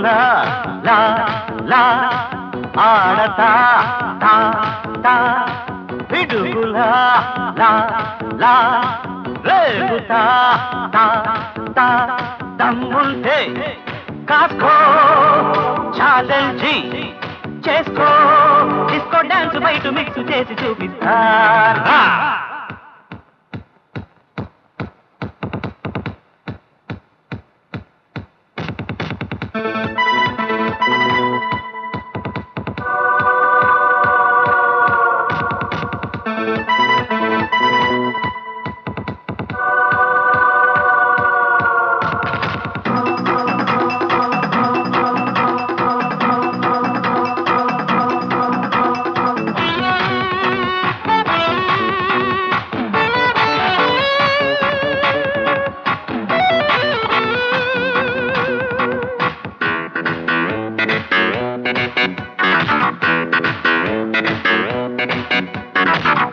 పిడుగులా లా లా ఆడతా తా తా పిడుగులా లా లా రేగుతా తా తా దమ్ముంటే కాస్కో ఛాలెంజ్ చేసుకో డిస్కో డాన్స్ బయట మిక్స్ చేసి చూపిస్తారా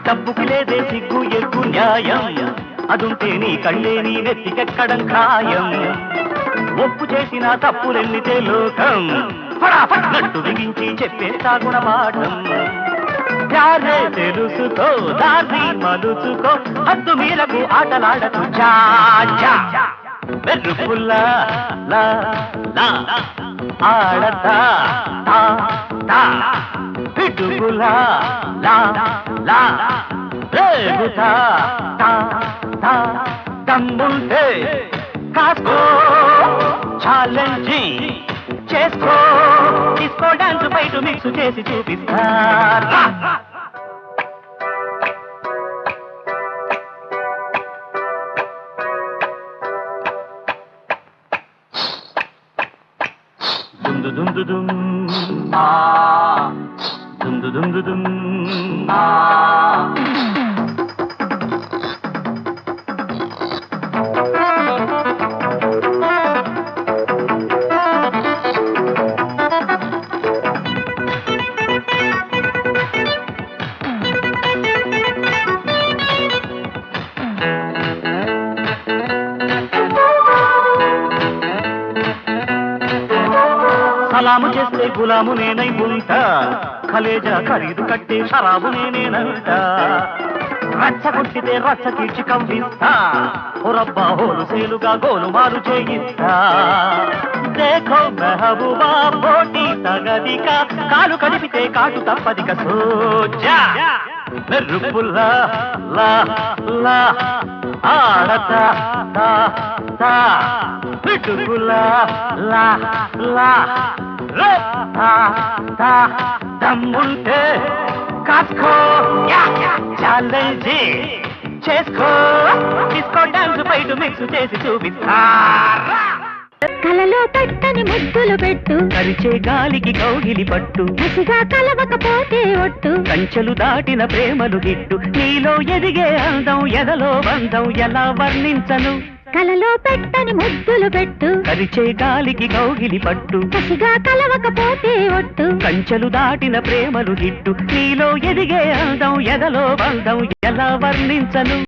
డబ్బుకి లేదే సిగ్గు ఎగ్గు న్యాయం అదుంటే నీ కళ్ళే నీ నెత్తికెక్కడం ఖాయం ఒప్పు చేసిన తప్పులెన్నితే లోకం పడాపట్నట్టు బిగించి చెప్పేస్తా గుణపాఠం ప్యారే తెలుసుకో దారి మలుచుకో హద్దు మీరకు ఆటలాడకు వెర్రుపుల్లా లా లా ఆడతా తా తా పిడుగులా లా లా రేగుతా తా తా దమ్ముంటే కాస్కో ఛాలెంజ్ చేసుకో డిస్కో డాన్స్ బయట మిక్స్ చేసి చూపిస్తారా దుందు దుందు దుమ్ దుందు దుందు దుమ్ సలాము చేస్తే గులాము నేనై ఉంటా కలేజా ఖరీదు కట్టే షరాబు నేనేనంట రచ్చ కొట్టితే రచ్చ తీర్చి కవ్విస్తా ఓరబ్బా హోలు సేలుగా గోలు మారు చేయిస్తా దేఖో మెహబూబా పోటీ తగదిక కాలు కడిపితే కాటు తప్పదిక సోజా మెరుపుల్లా లా లా ఆడతా తా తా పిడుగులా లా లా రే తా తా దమ్ముంటే కాస్కో ఛాలెంజ్ చేసుకో డిస్కో డాన్స్ బయట మిక్స్ చేసి చూపిస్తారా కలలో పట్టని ముద్దులు పెట్టు కరిచే గాలికి కౌగిలి పట్టు కసిగా కలవకపోతే ఒట్టు కంచెలు దాటిన ప్రేమలు గిట్టు నీలో ఎదిగే అందం ఎదలో బంధం ఎలా వర్ణించను కలలో పెట్టని ముద్దులు పెట్టు కరిచే గాలికి కౌగిలి పట్టు కసిగా కలవకపోతే ఒట్టు కంచెలు దాటిన ప్రేమలు గిట్టు నీలో ఎదిగే అందం ఎదలో బంధం ఎలా వర్ణించను